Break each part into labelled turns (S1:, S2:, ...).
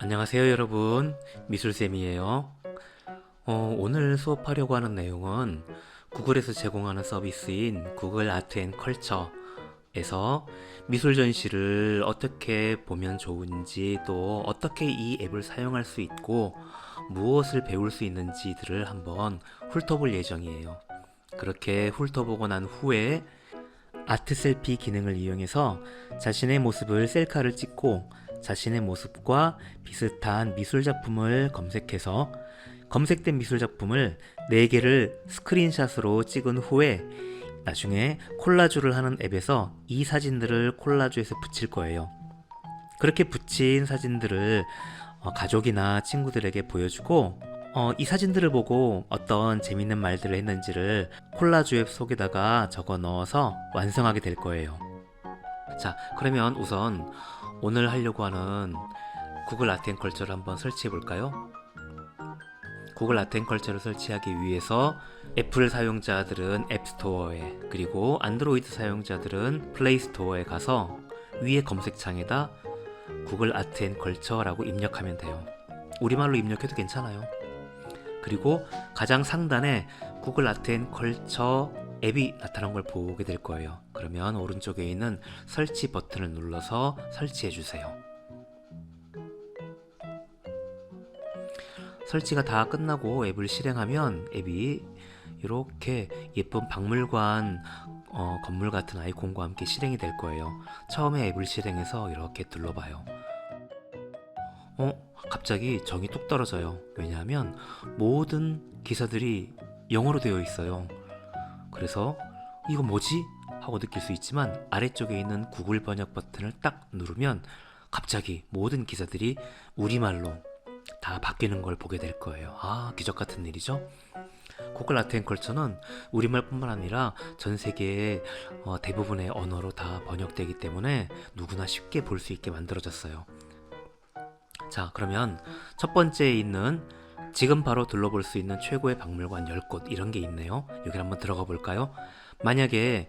S1: 안녕하세요 여러분, 미술쌤이에요. 오늘 수업하려고 하는 내용은 구글에서 제공하는 서비스인 구글 아트 앤 컬처에서 미술 전시를 어떻게 보면 좋은지, 또 어떻게 이 앱을 사용할 수 있고 무엇을 배울 수 있는지들을 한번 훑어볼 예정이에요. 그렇게 훑어보고 난 후에 아트 셀피 기능을 이용해서 자신의 모습을 셀카를 찍고 자신의 모습과 비슷한 미술 작품을 검색해서 검색된 미술 작품을 4개를 스크린샷으로 찍은 후에 나중에 콜라주를 하는 앱에서 이 사진들을 콜라주에서 붙일 거예요. 그렇게 붙인 사진들을 가족이나 친구들에게 보여주고 이 사진들을 보고 어떤 재밌는 말들을 했는지를 콜라주 앱 속에다가 적어 넣어서 완성하게 될 거예요. 자, 그러면 우선 오늘 하려고 하는 구글 아트 앤 컬처를 한번 설치해 볼까요? 구글 아트 앤 컬처를 설치하기 위해서 애플 사용자들은 앱스토어에, 그리고 안드로이드 사용자들은 플레이스토어에 가서 위에 검색창에다 구글 아트 앤 컬처라고 입력하면 돼요. 우리말로 입력해도 괜찮아요. 그리고 가장 상단에 구글 아트 앤 컬처 앱이 나타난 걸 보게 될 거예요. 그러면 오른쪽에 있는 설치 버튼을 눌러서 설치해 주세요. 설치가 다 끝나고 앱을 실행하면 앱이 이렇게 예쁜 박물관 건물 같은 아이콘과 함께 실행이 될 거예요. 처음에 앱을 실행해서 이렇게 둘러봐요. 갑자기 정이 뚝 떨어져요. 왜냐하면 모든 기사들이 영어로 되어 있어요. 그래서 이거 뭐지? 하고 느낄 수 있지만 아래쪽에 있는 구글 번역 버튼을 딱 누르면 갑자기 모든 기사들이 우리말로 다 바뀌는 걸 보게 될 거예요. 기적 같은 일이죠? 구글 아트 앤 컬처는 우리말뿐만 아니라 전 세계의 대부분의 언어로 다 번역되기 때문에 누구나 쉽게 볼 수 있게 만들어졌어요. 자, 그러면 첫 번째에 있는 지금 바로 둘러볼 수 있는 최고의 박물관 10곳, 이런 게 있네요. 여기 한번 들어가 볼까요? 만약에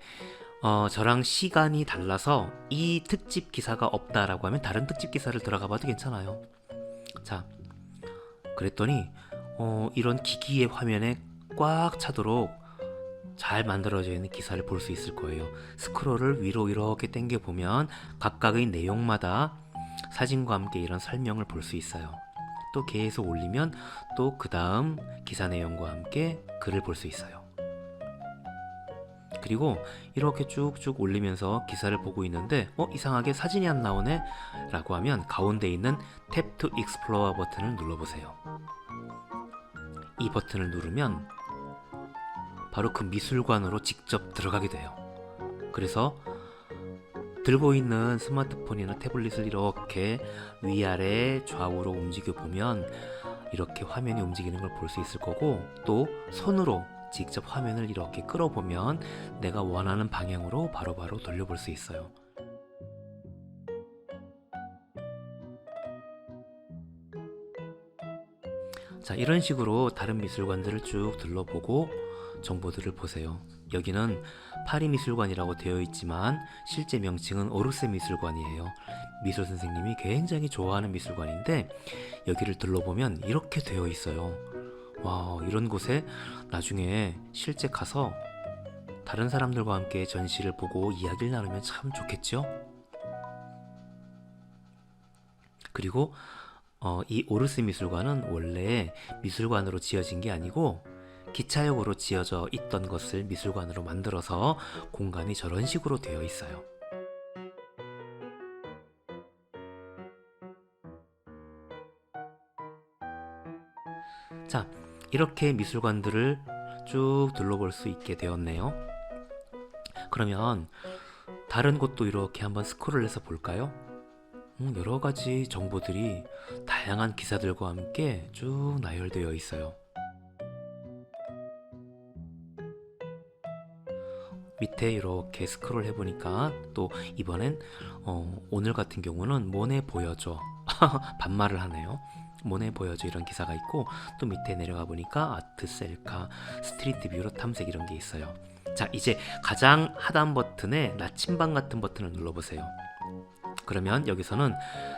S1: 저랑 시간이 달라서 이 특집 기사가 없다라고 하면 다른 특집 기사를 들어가 봐도 괜찮아요. 자, 그랬더니 이런 기기의 화면에 꽉 차도록 잘 만들어져 있는 기사를 볼 수 있을 거예요. 스크롤을 위로 이렇게 당겨 보면 각각의 내용마다 사진과 함께 이런 설명을 볼 수 있어요. 또 계속 올리면 또 그 다음 기사 내용과 함께 글을 볼 수 있어요. 그리고 이렇게 쭉쭉 올리면서 기사를 보고 있는데 이상하게 사진이 안 나오네? 라고 하면 가운데 있는 Tap to Explore 버튼을 눌러보세요. 이 버튼을 누르면 바로 그 미술관으로 직접 들어가게 돼요. 그래서 들고 있는 스마트폰이나 태블릿을 이렇게 위아래 좌우로 움직여 보면 이렇게 화면이 움직이는 걸 볼 수 있을 거고, 또 손으로 직접 화면을 이렇게 끌어보면 내가 원하는 방향으로 바로바로 돌려볼 수 있어요. 자, 이런 식으로 다른 미술관들을 쭉 둘러보고 정보들을 보세요. 여기는 파리 미술관이라고 되어 있지만 실제 명칭은 오르세 미술관이에요. 미술 선생님이 굉장히 좋아하는 미술관인데 여기를 둘러보면 이렇게 되어 있어요. 와, 이런 곳에 나중에 실제 가서 다른 사람들과 함께 전시를 보고 이야기를 나누면 참 좋겠죠? 그리고 이 오르세 미술관은 원래 미술관으로 지어진 게 아니고 기차역으로 지어져 있던 것을 미술관으로 만들어서 공간이 저런 식으로 되어 있어요. 자, 이렇게 미술관들을 쭉 둘러볼 수 있게 되었네요. 그러면 다른 곳도 이렇게 한번 스크롤 해서 볼까요? 여러 가지 정보들이 다양한 기사들과 함께 쭉 나열되어 있어요. 밑에 이렇게 스크롤 해보니까 또 이번엔 오늘 같은 경우는 모네 보여줘 반말을 하네요. 모네 보여줘 이런 기사가 있고, 또 밑에 내려가 보니까 아트 셀카, 스트리트 뷰로 탐색 이런 게 있어요. 자, 이제 가장 하단 버튼에 나침반 같은 버튼을 눌러보세요. 그러면 여기서는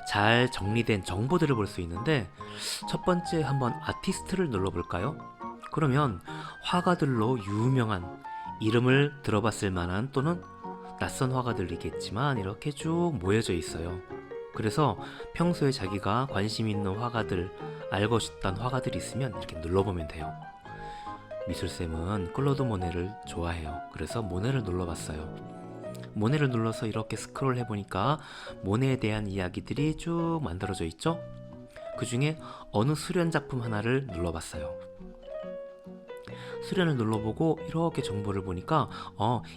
S1: 잘 정리된 정보들을 볼 수 있는데, 첫 번째 한번 아티스트를 눌러볼까요? 그러면 화가들로 유명한, 이름을 들어봤을 만한 또는 낯선 화가들이겠지만 이렇게 쭉 모여져 있어요. 그래서 평소에 자기가 관심 있는 화가들, 알고 싶다는 화가들이 있으면 이렇게 눌러보면 돼요. 미술쌤은 클로드 모네를 좋아해요. 그래서 모네를 눌러봤어요. 모네를 눌러서 이렇게 스크롤 해보니까 모네에 대한 이야기들이 쭉 만들어져 있죠? 그 중에 어느 수련 작품 하나를 눌러봤어요. 수련을 눌러보고 이렇게 정보를 보니까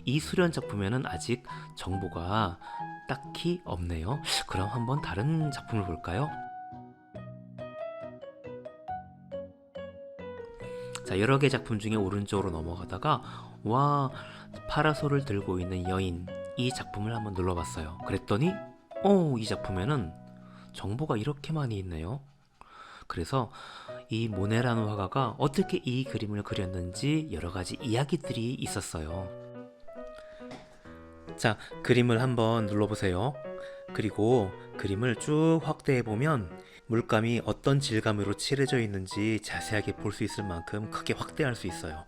S1: 이 수련 작품에는 아직 정보가 딱히 없네요. 그럼 한번 다른 작품을 볼까요? 자, 여러 개 작품 중에 오른쪽으로 넘어가다가 와, 파라솔을 들고 있는 여인, 이 작품을 한번 눌러봤어요. 그랬더니 이 작품에는 정보가 이렇게 많이 있네요. 그래서 이 모네라는 화가가 어떻게 이 그림을 그렸는지 여러 가지 이야기들이 있었어요. 자, 그림을 한번 눌러보세요. 그리고 그림을 쭉 확대해 보면 물감이 어떤 질감으로 칠해져 있는지 자세하게 볼 수 있을 만큼 크게 확대할 수 있어요.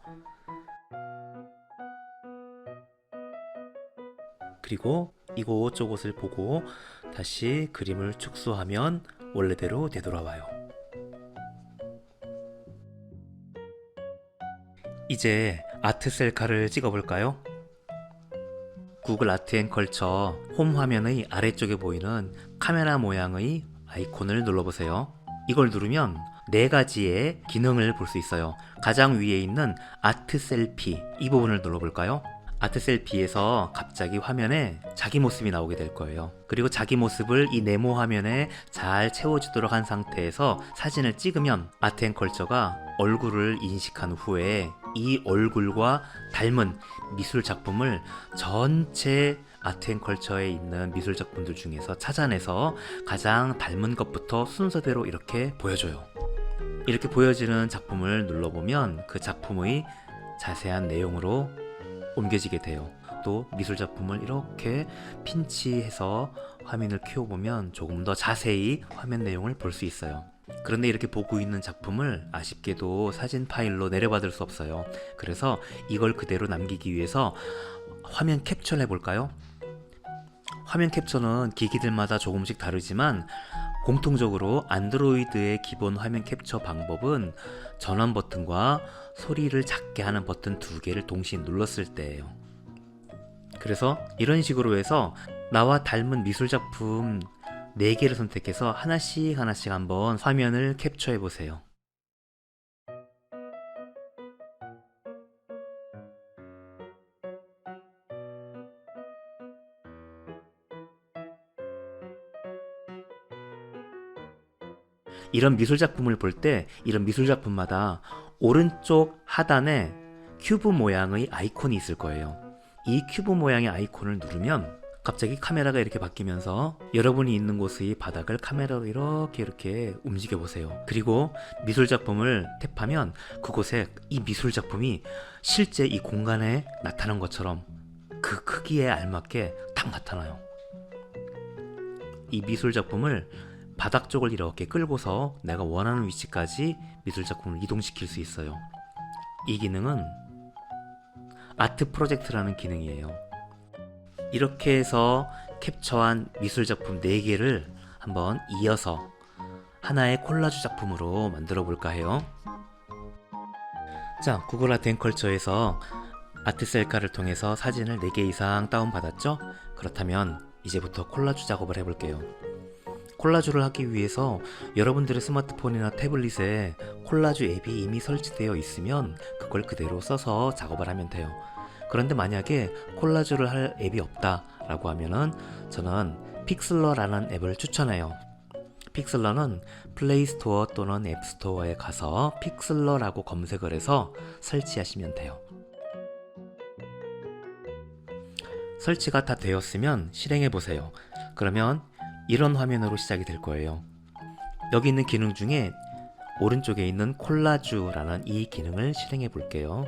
S1: 그리고 이곳저곳을 보고 다시 그림을 축소하면 원래대로 되돌아와요. 이제 아트 셀카를 찍어볼까요? 구글 아트 앤 컬처 홈 화면의 아래쪽에 보이는 카메라 모양의 아이콘을 눌러보세요. 이걸 누르면 네 가지의 기능을 볼 수 있어요. 가장 위에 있는 아트 셀피, 이 부분을 눌러볼까요? 아트 셀피에서 갑자기 화면에 자기 모습이 나오게 될 거예요. 그리고 자기 모습을 이 네모 화면에 잘 채워주도록 한 상태에서 사진을 찍으면 아트 앤 컬처가 얼굴을 인식한 후에 이 얼굴과 닮은 미술 작품을 전체 아트 앤 컬처에 있는 미술 작품들 중에서 찾아내서 가장 닮은 것부터 순서대로 이렇게 보여줘요. 이렇게 보여지는 작품을 눌러보면 그 작품의 자세한 내용으로 옮겨지게 돼요. 또 미술 작품을 이렇게 핀치해서 화면을 키워보면 조금 더 자세히 화면 내용을 볼 수 있어요. 그런데 이렇게 보고 있는 작품을 아쉽게도 사진 파일로 내려받을 수 없어요. 그래서 이걸 그대로 남기기 위해서 화면 캡처를 해볼까요? 화면 캡처는 기기들마다 조금씩 다르지만 공통적으로 안드로이드의 기본 화면 캡처 방법은 전원 버튼과 소리를 작게 하는 버튼 두 개를 동시에 눌렀을 때예요. 그래서 이런 식으로 해서 나와 닮은 미술 작품 4개를 선택해서 하나씩 한번 화면을 캡처해 보세요. 이런 미술 작품을 볼 때 이런 미술 작품마다 오른쪽 하단에 큐브 모양의 아이콘이 있을 거예요. 이 큐브 모양의 아이콘을 누르면 갑자기 카메라가 이렇게 바뀌면서 여러분이 있는 곳의 바닥을 카메라로 이렇게 움직여 보세요. 그리고 미술 작품을 탭하면 그곳에 이 미술 작품이 실제 이 공간에 나타난 것처럼 그 크기에 알맞게 딱 나타나요. 이 미술 작품을 바닥 쪽을 이렇게 끌고서 내가 원하는 위치까지 미술 작품을 이동시킬 수 있어요. 이 기능은 아트 프로젝트라는 기능이에요. 이렇게 해서 캡처한 미술 작품 4개를 한번 이어서 하나의 콜라주 작품으로 만들어 볼까 해요. 자, 구글 아트 앤 컬처에서 아트 셀카를 통해서 사진을 4개 이상 다운받았죠? 그렇다면 이제부터 콜라주 작업을 해볼게요. 콜라주를 하기 위해서 여러분들의 스마트폰이나 태블릿에 콜라주 앱이 이미 설치되어 있으면 그걸 그대로 써서 작업을 하면 돼요. 그런데 만약에 콜라주를 할 앱이 없다 라고 하면은 저는 픽슬러라는 앱을 추천해요. 픽슬러는 플레이스토어 또는 앱스토어에 가서 픽슬러라고 검색을 해서 설치하시면 돼요. 설치가 다 되었으면 실행해 보세요. 그러면 이런 화면으로 시작이 될 거예요. 여기 있는 기능 중에 오른쪽에 있는 콜라주라는 이 기능을 실행해 볼게요.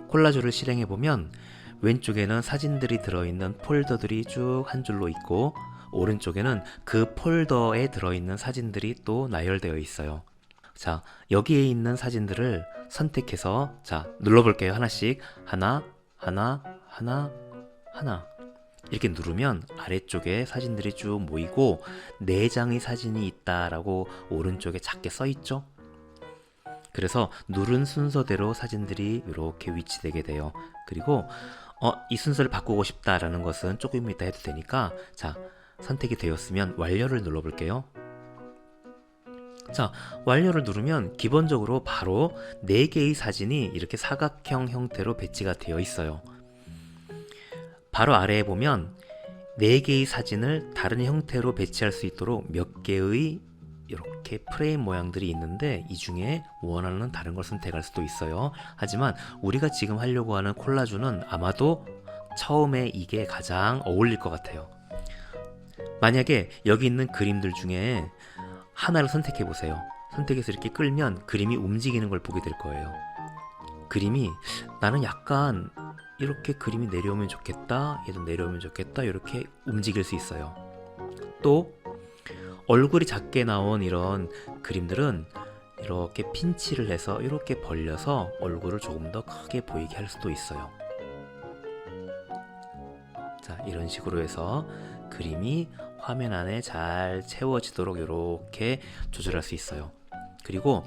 S1: 콜라주를 실행해 보면 왼쪽에는 사진들이 들어있는 폴더들이 쭉 한 줄로 있고 오른쪽에는 그 폴더에 들어있는 사진들이 또 나열되어 있어요. 자, 여기에 있는 사진들을 선택해서 자, 눌러볼게요. 하나씩. 하나, 하나, 하나, 하나. 이렇게 누르면 아래쪽에 사진들이 쭉 모이고 4장의 사진이 있다라고 오른쪽에 작게 써 있죠. 그래서 누른 순서대로 사진들이 이렇게 위치되게 돼요. 그리고 이 순서를 바꾸고 싶다라는 것은 조금 이따 해도 되니까 자, 선택이 되었으면 완료를 눌러볼게요. 자, 완료를 누르면 기본적으로 바로 4개의 사진이 이렇게 사각형 형태로 배치가 되어 있어요. 바로 아래에 보면 4개의 사진을 다른 형태로 배치할 수 있도록 몇 개의 이렇게 프레임 모양들이 있는데 이 중에 원하는 다른 걸 선택할 수도 있어요. 하지만 우리가 지금 하려고 하는 콜라주는 아마도 처음에 이게 가장 어울릴 것 같아요. 만약에 여기 있는 그림들 중에 하나를 선택해 보세요. 선택해서 이렇게 끌면 그림이 움직이는 걸 보게 될 거예요. 그림이 나는 약간 이렇게 그림이 내려오면 좋겠다, 얘도 내려오면 좋겠다, 이렇게 움직일 수 있어요. 또 얼굴이 작게 나온 이런 그림들은 이렇게 핀치를 해서 이렇게 벌려서 얼굴을 조금 더 크게 보이게 할 수도 있어요. 자, 이런 식으로 해서 그림이 화면 안에 잘 채워지도록 이렇게 조절할 수 있어요. 그리고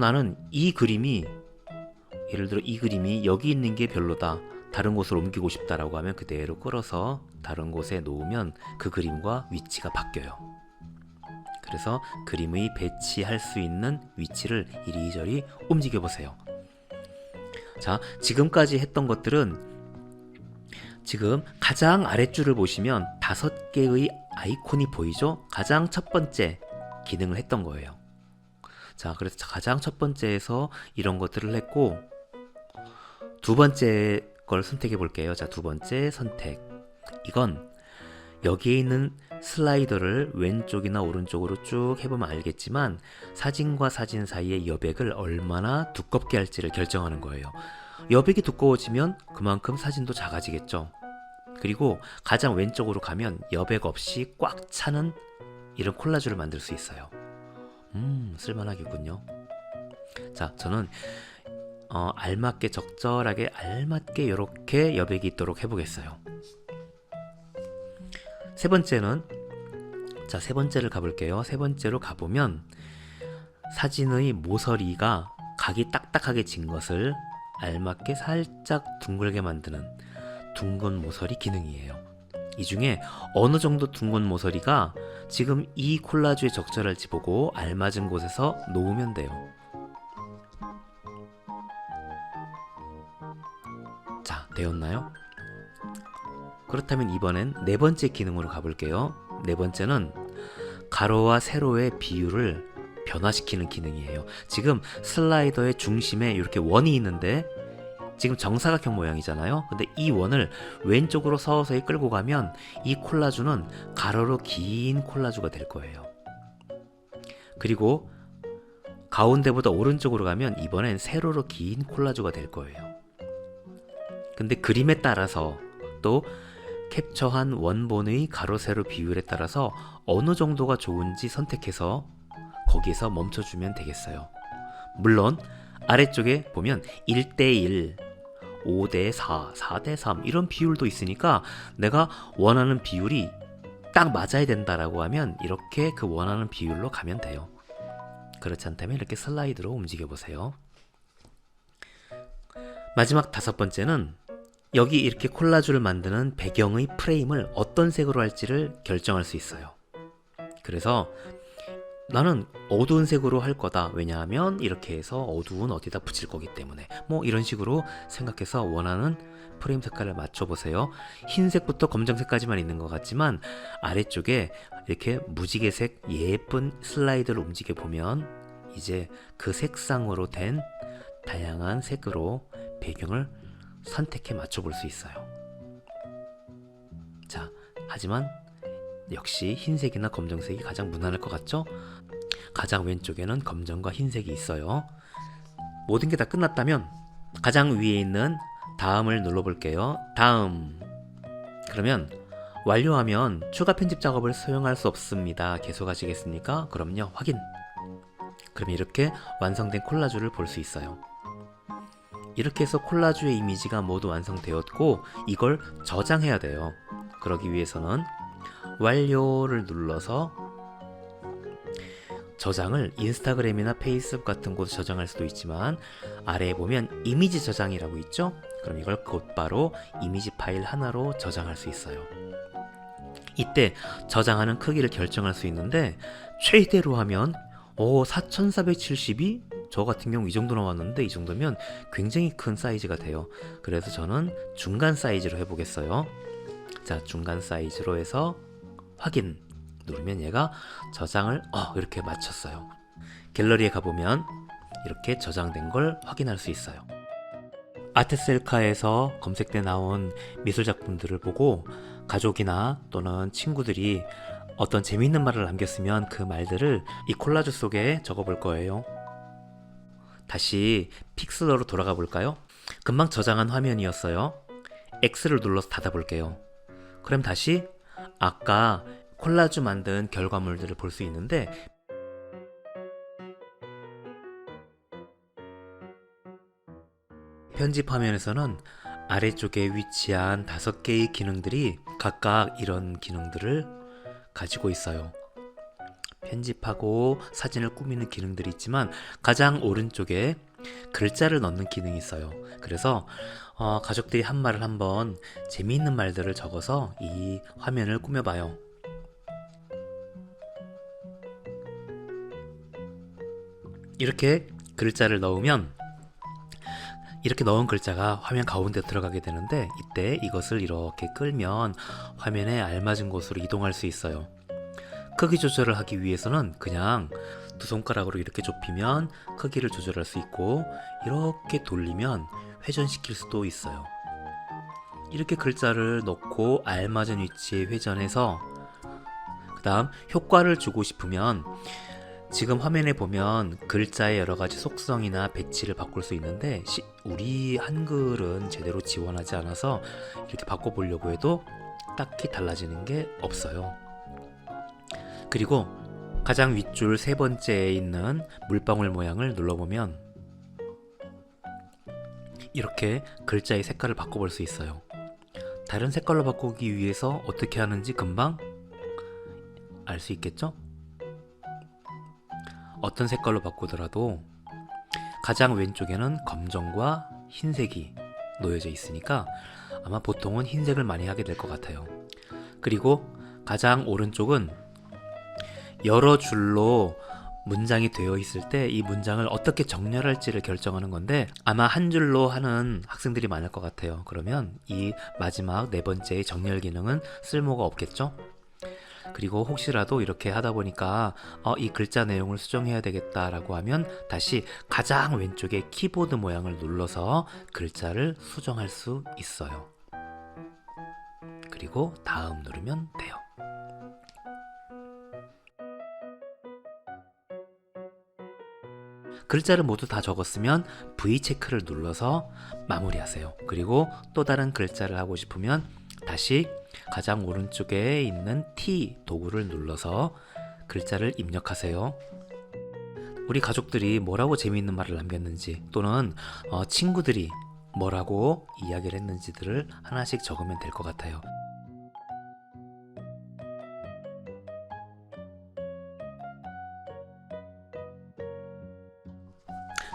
S1: 나는 이 그림이 예를 들어 이 그림이 여기 있는 게 별로다, 다른 곳으로 옮기고 싶다라고 하면 그대로 끌어서 다른 곳에 놓으면 그 그림과 위치가 바뀌어요. 그래서 그림의 배치할 수 있는 위치를 이리저리 움직여 보세요. 자, 지금까지 했던 것들은 지금 가장 아랫줄을 보시면 5개의 아이콘이 보이죠? 가장 첫 번째 기능을 했던 거예요. 자, 그래서 가장 첫 번째에서 이런 것들을 했고 두 번째 걸 선택해 볼게요. 자, 두 번째 선택. 이건 여기에 있는 슬라이더를 왼쪽이나 오른쪽으로 쭉 해보면 알겠지만 사진과 사진 사이의 여백을 얼마나 두껍게 할지를 결정하는 거예요. 여백이 두꺼워지면 그만큼 사진도 작아지겠죠. 그리고 가장 왼쪽으로 가면 여백 없이 꽉 차는 이런 콜라주를 만들 수 있어요. 쓸만하겠군요. 자, 저는 알맞게 적절하게 알맞게 이렇게 여백이 있도록 해보겠어요. 세 번째는 자, 세 번째를 가볼게요. 세 번째로 가보면 사진의 모서리가 각이 딱딱하게 진 것을 알맞게 살짝 둥글게 만드는 둥근 모서리 기능이에요. 이 중에 어느 정도 둥근 모서리가 지금 이 콜라주에 적절할지 보고 알맞은 곳에서 놓으면 돼요. 자, 되었나요? 그렇다면 이번엔 네 번째 기능으로 가볼게요. 네 번째는 가로와 세로의 비율을 변화시키는 기능이에요. 지금 슬라이더의 중심에 이렇게 원이 있는데 지금 정사각형 모양이잖아요. 근데 이 원을 왼쪽으로 서서히 끌고 가면 이 콜라주는 가로로 긴 콜라주가 될 거예요. 그리고 가운데보다 오른쪽으로 가면 이번엔 세로로 긴 콜라주가 될 거예요. 근데 그림에 따라서 또 캡처한 원본의 가로 세로 비율에 따라서 어느 정도가 좋은지 선택해서 거기에서 멈춰주면 되겠어요. 물론 아래쪽에 보면 1대1, 5대4, 4대3 이런 비율도 있으니까 내가 원하는 비율이 딱 맞아야 된다라고 하면 이렇게 그 원하는 비율로 가면 돼요. 그렇지 않다면 이렇게 슬라이드로 움직여 보세요. 마지막 다섯 번째는 여기 이렇게 콜라주를 만드는 배경의 프레임을 어떤 색으로 할지를 결정할 수 있어요. 그래서 나는 어두운 색으로 할 거다. 왜냐하면 이렇게 해서 어두운 어디다 붙일 거기 때문에 뭐 이런 식으로 생각해서 원하는 프레임 색깔을 맞춰보세요. 흰색부터 검정색까지만 있는 것 같지만 아래쪽에 이렇게 무지개색 예쁜 슬라이드를 움직여 보면 이제 그 색상으로 된 다양한 색으로 배경을 선택해 맞춰볼 수 있어요. 자, 하지만 역시 흰색이나 검정색이 가장 무난할 것 같죠? 가장 왼쪽에는 검정과 흰색이 있어요. 모든 게 다 끝났다면 가장 위에 있는 다음을 눌러볼게요. 다음. 그러면 완료하면 추가 편집 작업을 수행할 수 없습니다. 계속하시겠습니까? 그럼요. 확인. 그럼 이렇게 완성된 콜라주를 볼 수 있어요. 이렇게 해서 콜라주의 이미지가 모두 완성되었고 이걸 저장해야 돼요. 그러기 위해서는 완료를 눌러서 저장을 인스타그램이나 페이스북 같은 곳에 저장할 수도 있지만 아래에 보면 이미지 저장이라고 있죠? 그럼 이걸 곧바로 이미지 파일 하나로 저장할 수 있어요. 이때 저장하는 크기를 결정할 수 있는데 최대로 하면 4472? 저 같은 경우 이 정도 나왔는데 이 정도면 굉장히 큰 사이즈가 돼요. 그래서 저는 중간 사이즈로 해보겠어요. 자, 중간 사이즈로 해서 확인 누르면 얘가 저장을 이렇게 마쳤어요. 갤러리에 가보면 이렇게 저장된 걸 확인할 수 있어요. 아트셀카에서 검색돼 나온 미술작품들을 보고 가족이나 또는 친구들이 어떤 재미있는 말을 남겼으면 그 말들을 이 콜라주 속에 적어볼 거예요. 다시 픽슬러로 돌아가 볼까요? 금방 저장한 화면이었어요. X를 눌러서 닫아볼게요. 그럼 다시 아까 콜라주 만든 결과물들을 볼 수 있는데 편집 화면에서는 아래쪽에 위치한 5개의 기능들이 각각 이런 기능들을 가지고 있어요. 편집하고 사진을 꾸미는 기능들이 있지만 가장 오른쪽에 글자를 넣는 기능이 있어요. 그래서 가족들이 한 말을 한번 재미있는 말들을 적어서 이 화면을 꾸며봐요. 이렇게 글자를 넣으면 이렇게 넣은 글자가 화면 가운데 들어가게 되는데 이때 이것을 이렇게 끌면 화면에 알맞은 곳으로 이동할 수 있어요. 크기 조절을 하기 위해서는 그냥 두 손가락으로 이렇게 좁히면 크기를 조절할 수 있고 이렇게 돌리면 회전시킬 수도 있어요. 이렇게 글자를 넣고 알맞은 위치에 회전해서 그 다음 효과를 주고 싶으면 지금 화면에 보면 글자의 여러가지 속성이나 배치를 바꿀 수 있는데 우리 한글은 제대로 지원하지 않아서 이렇게 바꿔보려고 해도 딱히 달라지는 게 없어요. 그리고 가장 윗줄 세 번째에 있는 물방울 모양을 눌러보면 이렇게 글자의 색깔을 바꿔볼 수 있어요. 다른 색깔로 바꾸기 위해서 어떻게 하는지 금방 알 수 있겠죠? 어떤 색깔로 바꾸더라도 가장 왼쪽에는 검정과 흰색이 놓여져 있으니까 아마 보통은 흰색을 많이 하게 될 것 같아요. 그리고 가장 오른쪽은 여러 줄로 문장이 되어 있을 때 이 문장을 어떻게 정렬할지를 결정하는 건데 아마 한 줄로 하는 학생들이 많을 것 같아요. 그러면 이 마지막 네 번째의 정렬 기능은 쓸모가 없겠죠? 그리고 혹시라도 이렇게 하다 보니까 이 글자 내용을 수정해야 되겠다라고 하면 다시 가장 왼쪽에 키보드 모양을 눌러서 글자를 수정할 수 있어요. 그리고 다음 누르면 돼요. 글자를 모두 다 적었으면 V 체크를 눌러서 마무리하세요. 그리고 또 다른 글자를 하고 싶으면 다시 가장 오른쪽에 있는 T 도구를 눌러서 글자를 입력하세요. 우리 가족들이 뭐라고 재미있는 말을 남겼는지 또는 친구들이 뭐라고 이야기를 했는지들을 하나씩 적으면 될 것 같아요.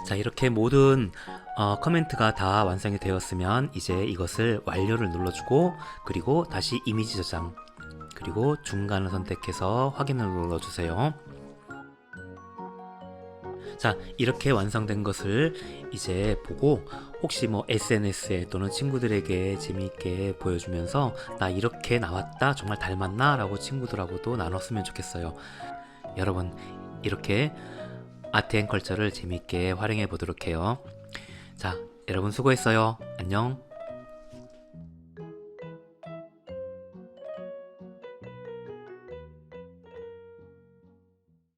S1: 자, 이렇게 모든 커멘트가 다 완성이 되었으면 이제 이것을 완료를 눌러주고 그리고 다시 이미지 저장 그리고 중간을 선택해서 확인을 눌러주세요. 자, 이렇게 완성된 것을 이제 보고 혹시 SNS에 또는 친구들에게 재미있게 보여주면서 나 이렇게 나왔다 정말 닮았나 라고 친구들하고도 나눴으면 좋겠어요. 여러분 이렇게 아트앤컬처를 재미있게 활용해 보도록 해요. 자, 여러분 수고했어요. 안녕.